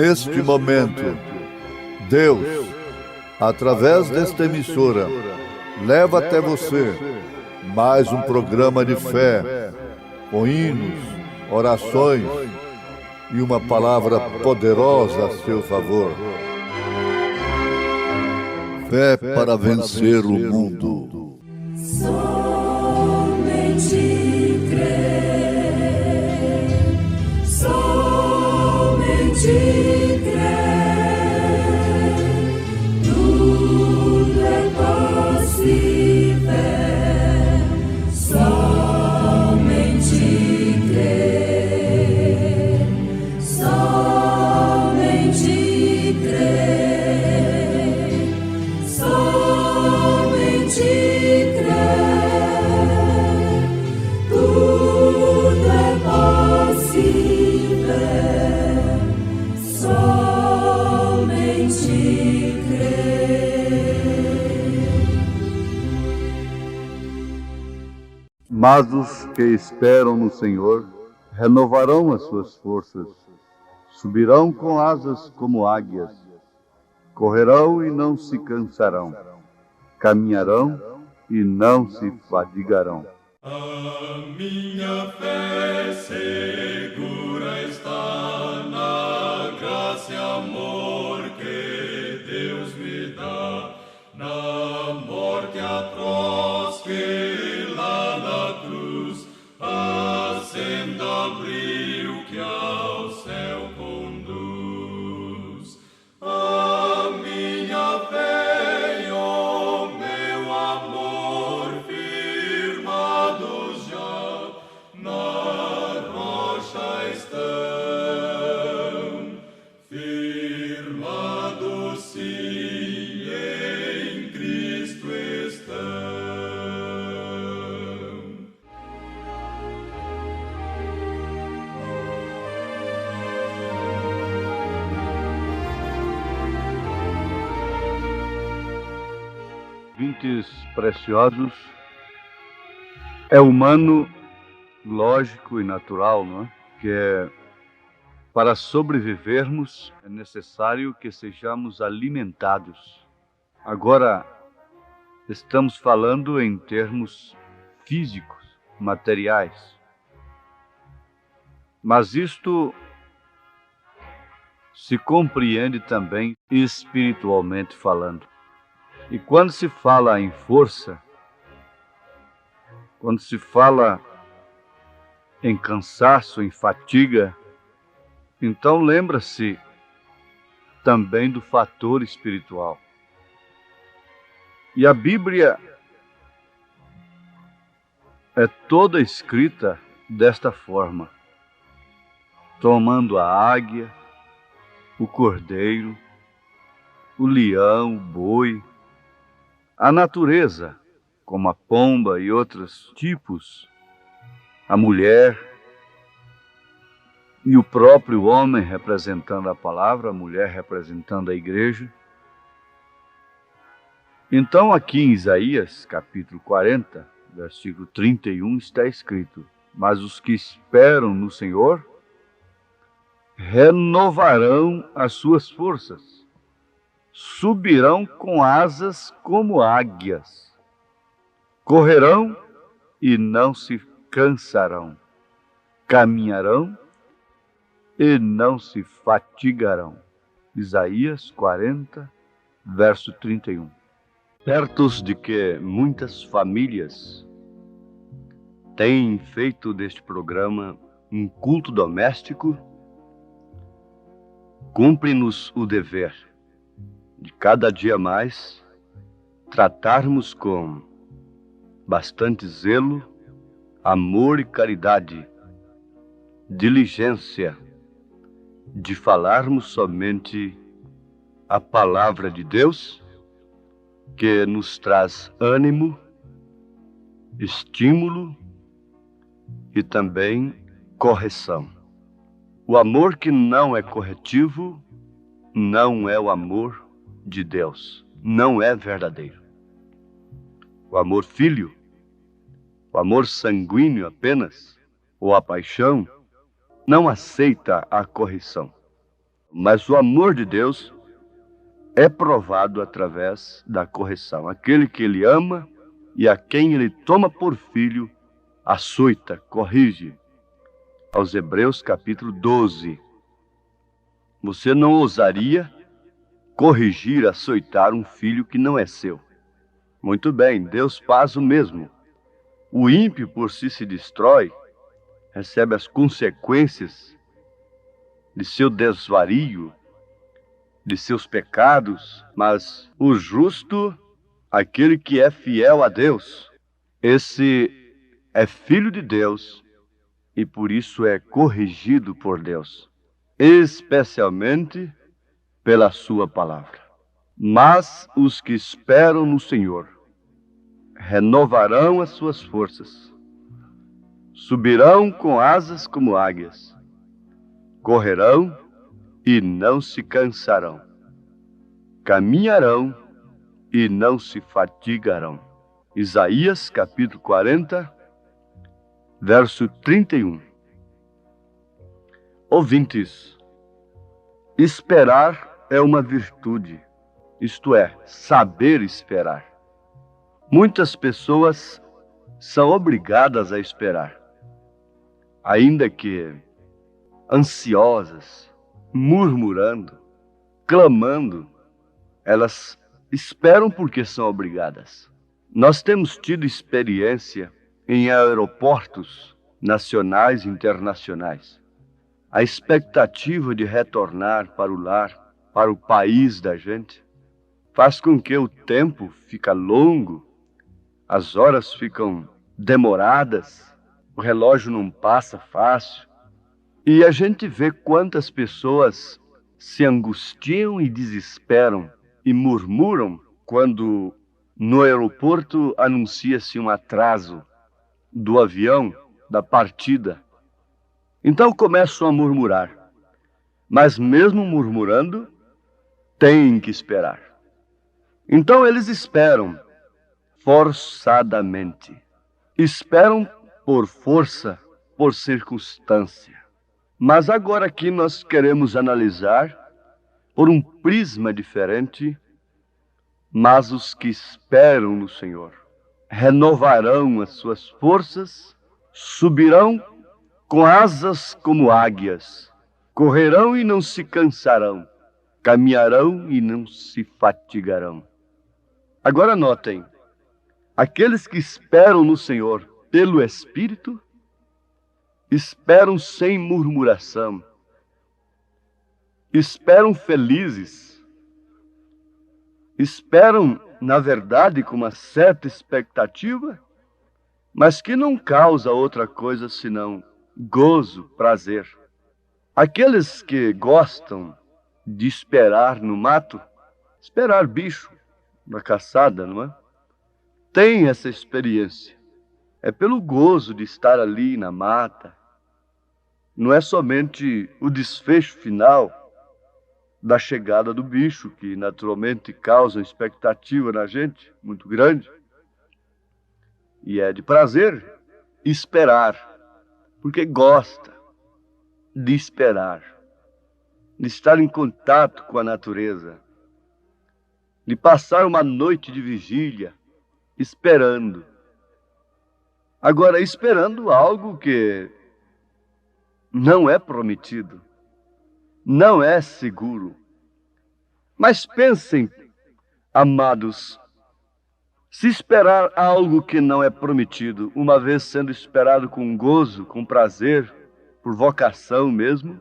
Neste momento, Deus, através desta emissora, leva até você mais um programa de fé, com hinos, orações e uma palavra poderosa a seu favor. Fé para vencer o mundo. Somente crer, somente crer, tudo é possível, somente crer, somente crer, somente crer, tudo é possível, somente crer. Mas os que esperam no Senhor renovarão as suas forças, subirão com asas como águias, correrão e não se cansarão, caminharão e não se fadigarão. A minha fé segura está na graça e amor que Deus me dá, na morte atroz que lá na cruz a senda abriu que ao céu conduz. A minha fé e o meu amor firmados já na rocha estão, firmados sim em Cristo estão. Ouvintes preciosos, é humano, lógico e natural, não é? Que para sobrevivermos é necessário que sejamos alimentados. Agora, estamos falando em termos físicos, materiais. Mas isto se compreende também espiritualmente falando. E quando se fala em força, quando se fala em cansaço, em fatiga, então lembra-se também do fator espiritual. E a Bíblia é toda escrita desta forma, tomando a águia, o cordeiro, o leão, o boi, a natureza, como a pomba e outros tipos, a mulher e o próprio homem representando a palavra, a mulher representando a igreja. Então aqui em Isaías, capítulo 40, versículo 31, está escrito: mas os que esperam no Senhor renovarão as suas forças, subirão com asas como águias, correrão e não se cansarão, caminharão e não se fatigarão. Isaías 40, verso 31. Certos de que muitas famílias têm feito deste programa um culto doméstico, cumpre-nos o dever de cada dia mais tratarmos com bastante zelo, amor e caridade, diligência, de falarmos somente a palavra de Deus, que nos traz ânimo, estímulo e também correção. O amor que não é corretivo não é o amor de Deus, não é verdadeiro. O amor filho, o amor sanguíneo apenas, ou a paixão, não aceita a correção. Mas o amor de Deus é provado através da correção. Aquele que ele ama e a quem ele toma por filho, açoita, corrige. Aos Hebreus capítulo 12. Você não ousaria corrigir, açoitar um filho que não é seu. Muito bem, Deus faz o mesmo. O ímpio por si se destrói, recebe as consequências de seu desvario, de seus pecados, mas o justo, aquele que é fiel a Deus, esse é filho de Deus e por isso é corrigido por Deus, especialmente pela sua palavra. Mas os que esperam no Senhor renovarão as suas forças, subirão com asas como águias, correrão e não se cansarão, caminharão e não se fatigarão. Isaías capítulo 40, verso 31. Ouvintes, esperar é uma virtude, isto é, saber esperar. Muitas pessoas são obrigadas a esperar, ainda que ansiosas, murmurando, clamando, elas esperam porque são obrigadas. Nós temos tido experiência em aeroportos nacionais e internacionais. A expectativa de retornar para o lar, para o país da gente, faz com que o tempo fica longo, as horas ficam demoradas, o relógio não passa fácil. E a gente vê quantas pessoas se angustiam e desesperam e murmuram quando no aeroporto anuncia-se um atraso do avião, da partida. Então começam a murmurar. Mas mesmo murmurando, têm que esperar. Então eles esperam forçadamente. Esperam por força, por circunstância. Mas agora aqui nós queremos analisar por um prisma diferente, mas os que esperam no Senhor renovarão as suas forças, subirão com asas como águias, correrão e não se cansarão, caminharão e não se fatigarão. Agora notem, aqueles que esperam no Senhor pelo Espírito, esperam sem murmuração, esperam felizes, esperam, na verdade, com uma certa expectativa, mas que não causa outra coisa senão gozo, prazer. Aqueles que gostam de esperar no mato, esperar bicho na caçada, não é? Tem essa experiência. É pelo gozo de estar ali na mata. Não é somente o desfecho final da chegada do bicho, que naturalmente causa expectativa na gente, muito grande. E é de prazer esperar, porque gosta de esperar, de estar em contato com a natureza, de passar uma noite de vigília esperando. Agora, esperando algo que não é prometido, não é seguro. Mas pensem, amados, se esperar algo que não é prometido, uma vez sendo esperado com gozo, com prazer, por vocação mesmo,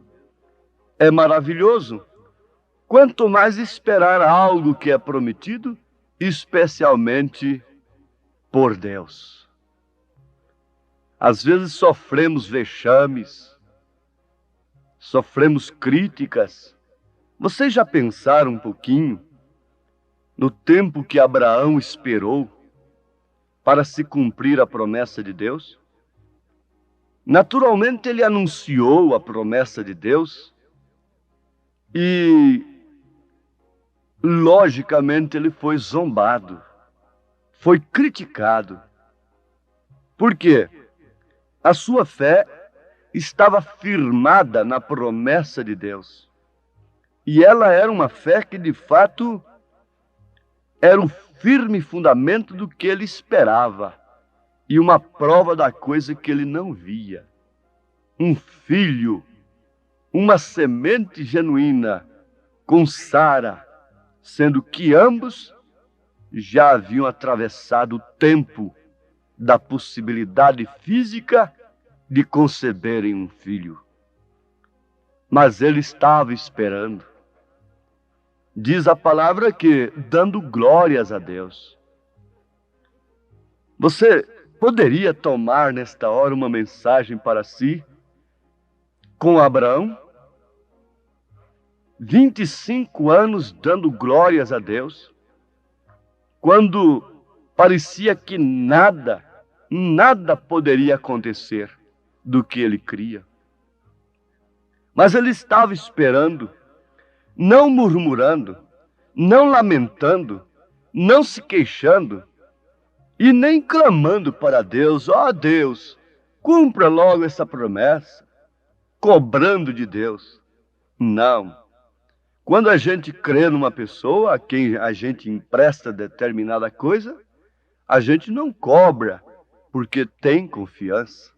é maravilhoso. Quanto mais esperar algo que é prometido, especialmente por Deus. Às vezes sofremos vexames, sofremos críticas. Vocês já pensaram um pouquinho no tempo que Abraão esperou para se cumprir a promessa de Deus? Naturalmente ele anunciou a promessa de Deus e, logicamente, ele foi zombado, foi criticado. Por quê? A sua fé estava firmada na promessa de Deus. E ela era uma fé que, de fato, era o firme fundamento do que ele esperava e uma prova da coisa que ele não via. Um filho, uma semente genuína com Sara, sendo que ambos já haviam atravessado o tempo da possibilidade física de conceberem um filho. Mas ele estava esperando. Diz a palavra que dando glórias a Deus. Você poderia tomar nesta hora uma mensagem para si com Abraão? 25 anos dando glórias a Deus, quando parecia que nada poderia acontecer do que ele cria. Mas ele estava esperando, não murmurando, não lamentando, não se queixando e nem clamando para Deus: ó Deus, cumpra logo essa promessa, cobrando de Deus. Não. Quando a gente crê numa pessoa a quem a gente empresta determinada coisa, a gente não cobra, porque tem confiança.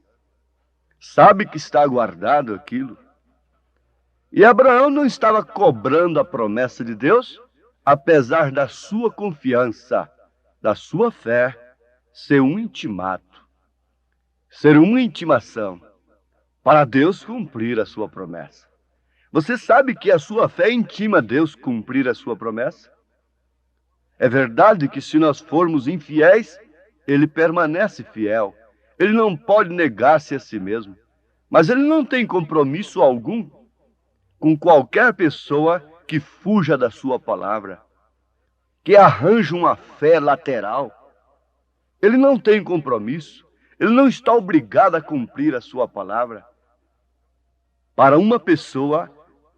Sabe que está guardado aquilo. E Abraão não estava cobrando a promessa de Deus, apesar da sua confiança, da sua fé, ser um intimato, ser uma intimação, para Deus cumprir a sua promessa. Você sabe que a sua fé intima Deus cumprir a sua promessa? É verdade que se nós formos infiéis, Ele permanece fiel. Ele não pode negar-se a si mesmo. Mas Ele não tem compromisso algum com qualquer pessoa que fuja da sua palavra, que arranje uma fé lateral. Ele não tem compromisso. Ele não está obrigado a cumprir a sua palavra. Para uma pessoa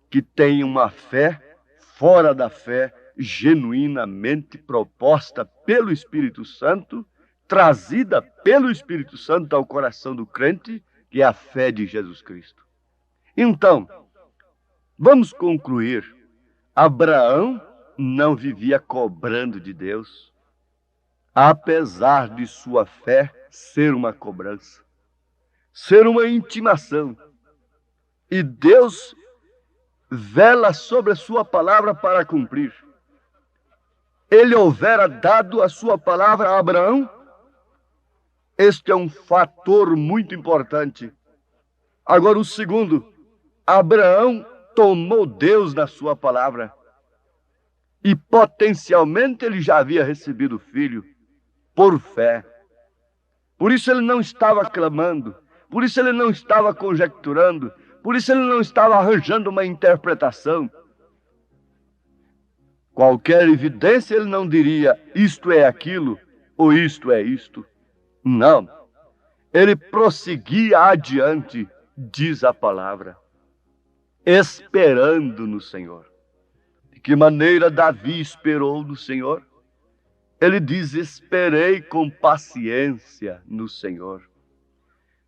que tem uma fé fora da fé, genuinamente proposta pelo Espírito Santo, trazida pelo Espírito Santo ao coração do crente, que é a fé de Jesus Cristo. Então, vamos concluir. Abraão não vivia cobrando de Deus, apesar de sua fé ser uma cobrança, ser uma intimação. E Deus vela sobre a sua palavra para cumprir. Ele houvera dado a sua palavra a Abraão. Este é um fator muito importante. Agora, o segundo, Abraão tomou Deus na sua palavra. E potencialmente ele já havia recebido o filho por fé. Por isso ele não estava clamando, por isso ele não estava conjecturando, por isso ele não estava arranjando uma interpretação. Qualquer evidência ele não diria: isto é aquilo, ou isto é isto. Não. Ele prosseguia adiante, diz a palavra, esperando no Senhor. De que maneira Davi esperou no Senhor? Ele diz: esperei com paciência no Senhor.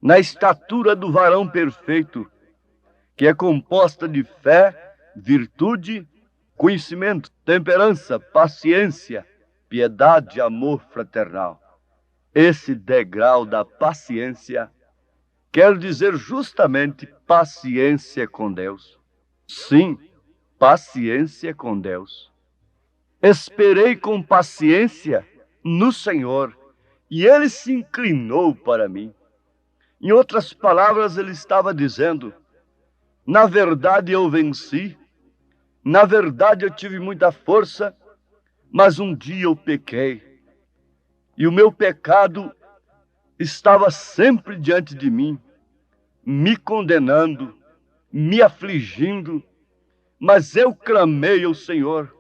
Na estatura do varão perfeito, que é composta de fé, virtude, conhecimento, temperança, paciência, piedade, amor fraternal. Esse degrau da paciência quer dizer justamente paciência com Deus. Sim, paciência com Deus. Esperei com paciência no Senhor, e Ele se inclinou para mim. Em outras palavras, ele estava dizendo: na verdade eu venci, na verdade eu tive muita força, mas um dia eu pequei. E o meu pecado estava sempre diante de mim, me condenando, me afligindo. Mas eu clamei ao Senhor: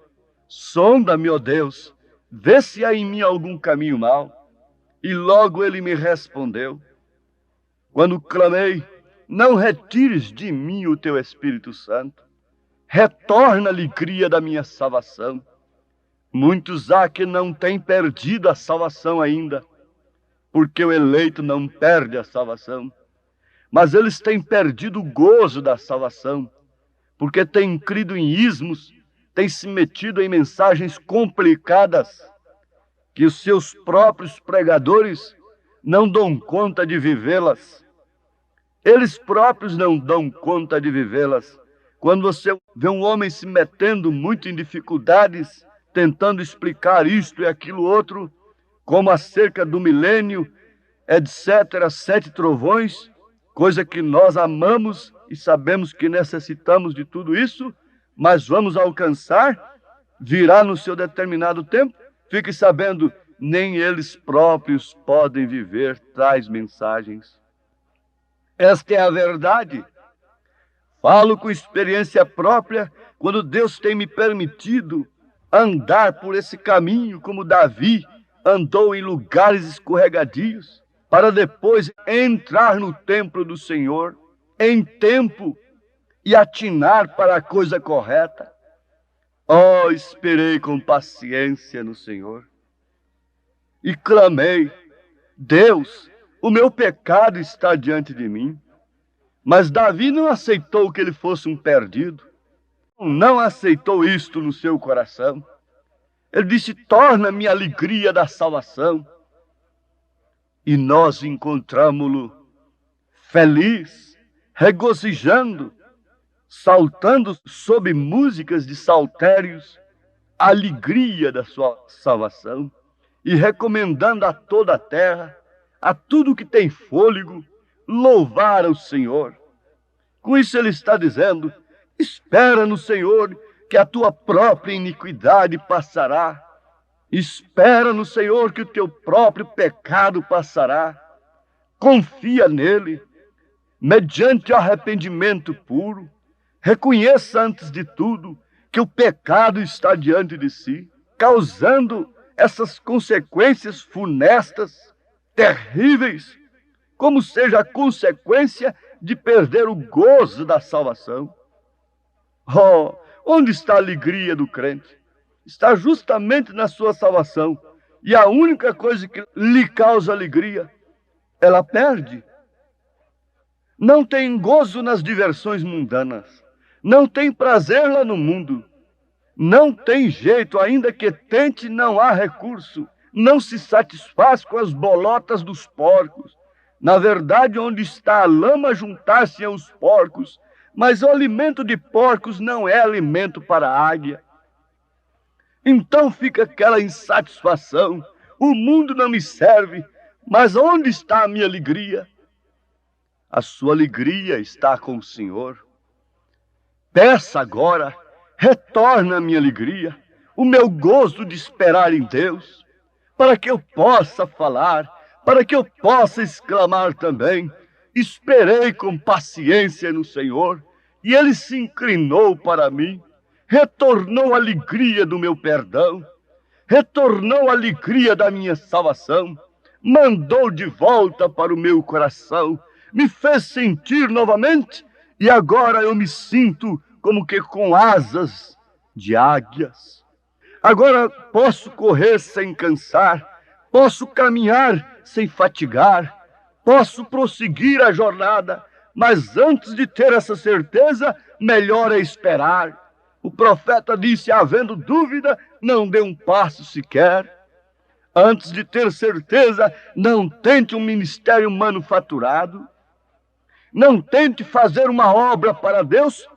sonda-me, ó Deus, vê se há em mim algum caminho mau. E logo ele me respondeu. Quando clamei: não retires de mim o teu Espírito Santo, retorna a alegria da minha salvação. Muitos há que não têm perdido a salvação ainda, porque o eleito não perde a salvação, mas eles têm perdido o gozo da salvação, porque tem crido em ismos, tem se metido em mensagens complicadas que os seus próprios pregadores não dão conta de vivê-las. Eles próprios não dão conta de vivê-las. Quando você vê um homem se metendo muito em dificuldades, tentando explicar isto e aquilo outro, como acerca do milênio, etc., 7 trovões, coisa que nós amamos e sabemos que necessitamos de tudo isso, mas vamos alcançar, virá no seu determinado tempo. Fique sabendo, nem eles próprios podem viver tais mensagens. Esta é a verdade. Falo com experiência própria, quando Deus tem me permitido andar por esse caminho, como Davi andou em lugares escorregadios, para depois entrar no templo do Senhor em tempo e atinar para a coisa correta. Oh, esperei com paciência no Senhor e clamei: Deus, o meu pecado está diante de mim. Mas Davi não aceitou que ele fosse um perdido, não aceitou isto no seu coração. Ele disse: torna-me a alegria da salvação. E nós encontramo-lo feliz, regozijando, saltando sob músicas de saltérios, a alegria da sua salvação, e recomendando a toda a terra, a tudo que tem fôlego, louvar ao Senhor. Com isso ele está dizendo: espera no Senhor, que a tua própria iniquidade passará. Espera no Senhor, que o teu próprio pecado passará. Confia nele, mediante arrependimento puro. Reconheça antes de tudo que o pecado está diante de si, causando essas consequências funestas, terríveis, como seja a consequência de perder o gozo da salvação. Oh, onde está a alegria do crente? Está justamente na sua salvação. E a única coisa que lhe causa alegria, ela perde. Não tem gozo nas diversões mundanas. Não tem prazer lá no mundo. Não tem jeito, ainda que tente, não há recurso. Não se satisfaz com as bolotas dos porcos. Na verdade, onde está a lama, juntar-se aos porcos. Mas o alimento de porcos não é alimento para a águia. Então fica aquela insatisfação. O mundo não me serve, mas onde está a minha alegria? A sua alegria está com o Senhor. Peça agora, retorna a minha alegria, o meu gozo de esperar em Deus, para que eu possa falar, para que eu possa exclamar também: esperei com paciência no Senhor, e Ele se inclinou para mim, retornou a alegria do meu perdão, retornou a alegria da minha salvação, mandou de volta para o meu coração, me fez sentir novamente, e agora eu me sinto como que com asas de águias. Agora posso correr sem cansar, posso caminhar sem fatigar, posso prosseguir a jornada, mas antes de ter essa certeza, melhor é esperar. O profeta disse: havendo dúvida, não dê um passo sequer. Antes de ter certeza, não tente um ministério manufaturado. Não tente fazer uma obra para Deus,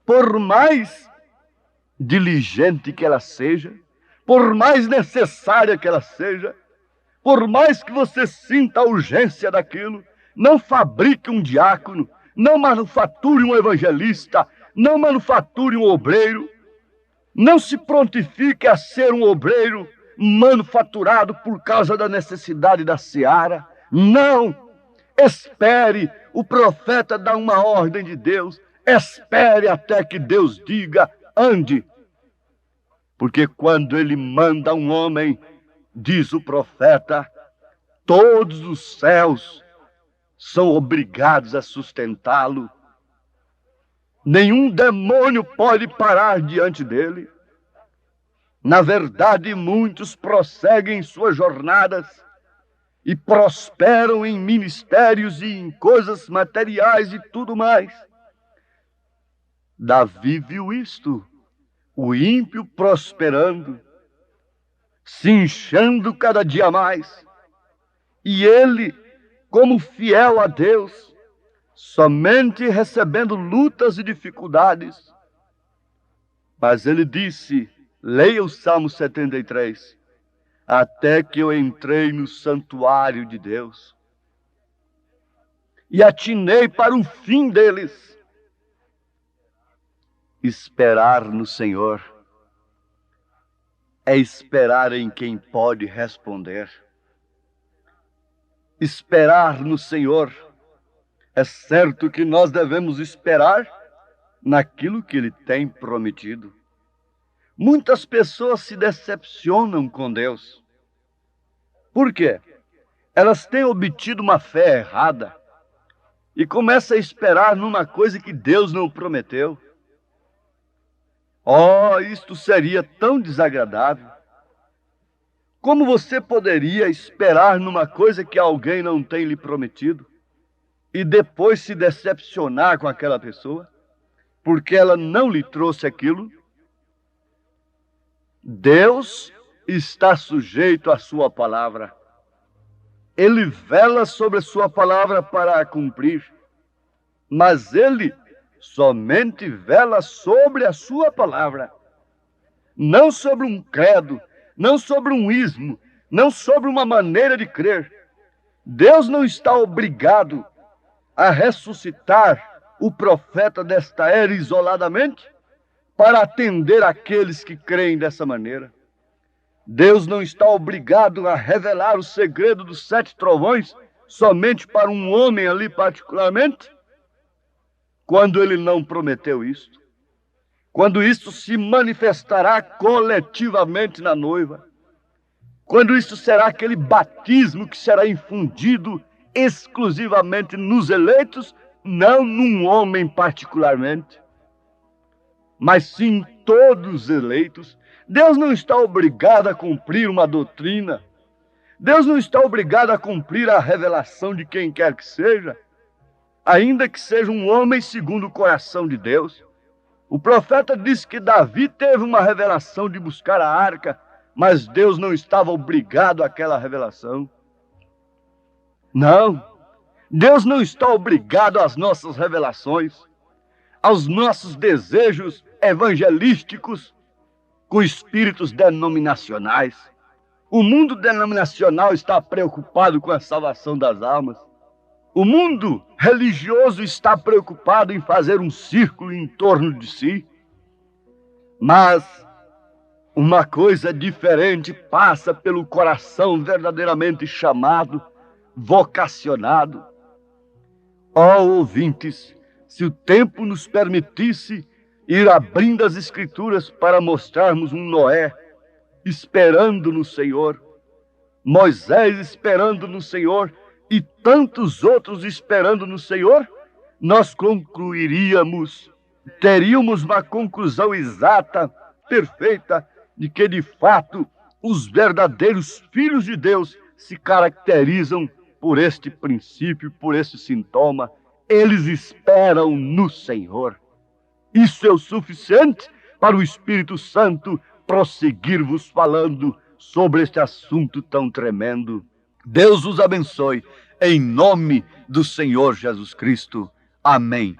por mais diligente que ela seja, por mais necessária que ela seja, por mais que você sinta a urgência daquilo. Não fabrique um diácono, não manufature um evangelista, não manufature um obreiro, não se prontifique a ser um obreiro manufaturado por causa da necessidade da seara. Não! Espere, o profeta dá uma ordem de Deus, espere até que Deus diga: ande. Porque quando ele manda um homem, diz o profeta, todos os céus são obrigados a sustentá-lo. Nenhum demônio pode parar diante dele. Na verdade, muitos prosseguem suas jornadas e prosperam em ministérios e em coisas materiais e tudo mais. Davi viu isto, o ímpio prosperando, se inchando cada dia mais, e ele, como fiel a Deus, somente recebendo lutas e dificuldades. Mas ele disse, leia o Salmo 73, até que eu entrei no santuário de Deus e atinei para o fim deles. Esperar no Senhor é esperar em quem pode responder. Esperar no Senhor é certo que nós devemos esperar naquilo que Ele tem prometido. Muitas pessoas se decepcionam com Deus. Por quê? Elas têm obtido uma fé errada e começam a esperar numa coisa que Deus não prometeu. Oh, isto seria tão desagradável. Como você poderia esperar numa coisa que alguém não tem lhe prometido e depois se decepcionar com aquela pessoa, porque ela não lhe trouxe aquilo? Deus está sujeito à sua palavra. Ele vela sobre a sua palavra para a cumprir, mas ele somente vela sobre a sua palavra, não sobre um credo, não sobre um ismo, não sobre uma maneira de crer. Deus não está obrigado a ressuscitar o profeta desta era isoladamente para atender aqueles que creem dessa maneira. Deus não está obrigado a revelar o segredo dos 7 trovões somente para um homem ali particularmente, quando ele não prometeu isto, quando isso se manifestará coletivamente na noiva, quando isso será aquele batismo que será infundido exclusivamente nos eleitos, não num homem particularmente, mas sim todos os eleitos. Deus não está obrigado a cumprir uma doutrina, Deus não está obrigado a cumprir a revelação de quem quer que seja, ainda que seja um homem segundo o coração de Deus. O profeta disse que Davi teve uma revelação de buscar a arca, mas Deus não estava obrigado àquela revelação. Não, Deus não está obrigado às nossas revelações, aos nossos desejos evangelísticos com espíritos denominacionais. O mundo denominacional está preocupado com a salvação das almas. O mundo religioso está preocupado em fazer um círculo em torno de si. Mas uma coisa diferente passa pelo coração verdadeiramente chamado, vocacionado. Ó ouvintes, se o tempo nos permitisse ir abrindo as Escrituras para mostrarmos um Noé esperando no Senhor, Moisés esperando no Senhor e tantos outros esperando no Senhor, nós concluiríamos, teríamos uma conclusão exata, perfeita, de que de fato os verdadeiros filhos de Deus se caracterizam por este princípio, por este sintoma. Eles esperam no Senhor. Isso é o suficiente para o Espírito Santo prosseguir-vos falando sobre este assunto tão tremendo. Deus os abençoe, em nome do Senhor Jesus Cristo. Amém.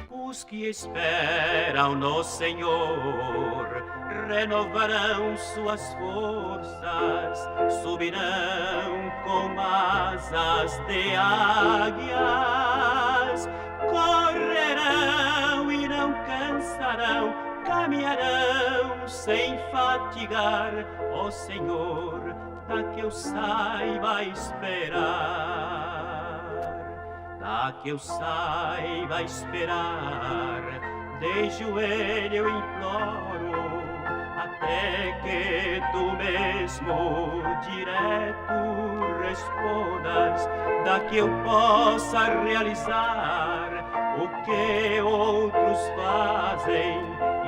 Os que esperam no Senhor renovarão suas forças, subirão com asas de águias, correrão e não cansarão, caminharão sem fatigar. Ó Senhor, dá que eu saiba esperar, dá que eu saiba esperar, de joelho eu imploro, até que tu mesmo direto respondas, dá que eu possa realizar o que outros fazem,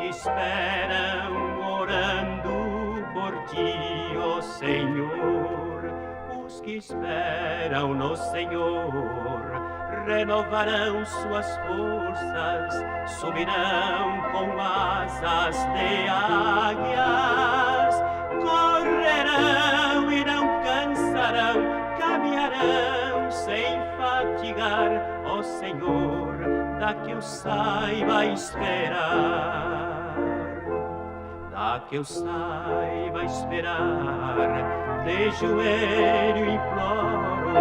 esperam orando por ti, ó Senhor. Os que esperam no Senhor renovarão suas forças, subirão com asas de águias, correrão e não cansarão, caminharão sem fatigar. Ó Senhor, dá que eu saiba esperar, dá que eu saiba esperar, de joelho imploro,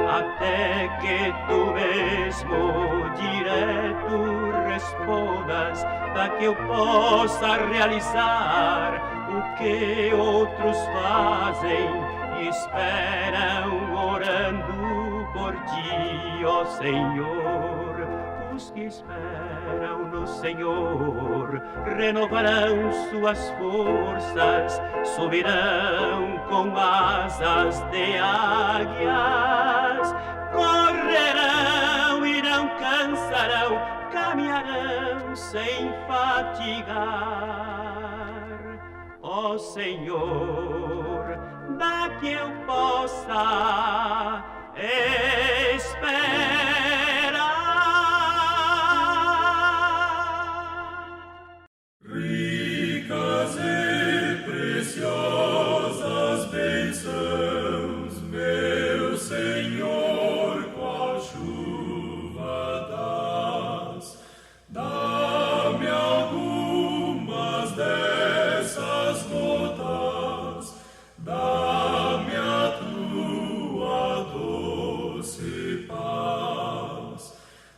até que tu mesmo direto respondas, dá que eu possa realizar o que outros fazem e esperam orando por ti, ó Senhor. Os que esperam no Senhor renovarão suas forças, subirão com asas de águias, correrão e não cansarão, caminharão sem fatigar. Ó Senhor, dá que eu possa esperar. Ricas e preciosas bênçãos, meu Senhor, qual chuva dás. Dá-me algumas dessas gotas, dá-me a tua doce paz,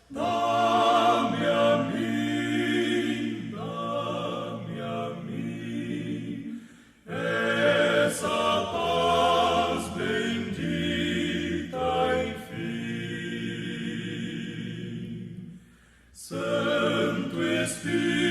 dá-me a mim, dá-me a mim, essa paz bendita enfim. Santo Espírito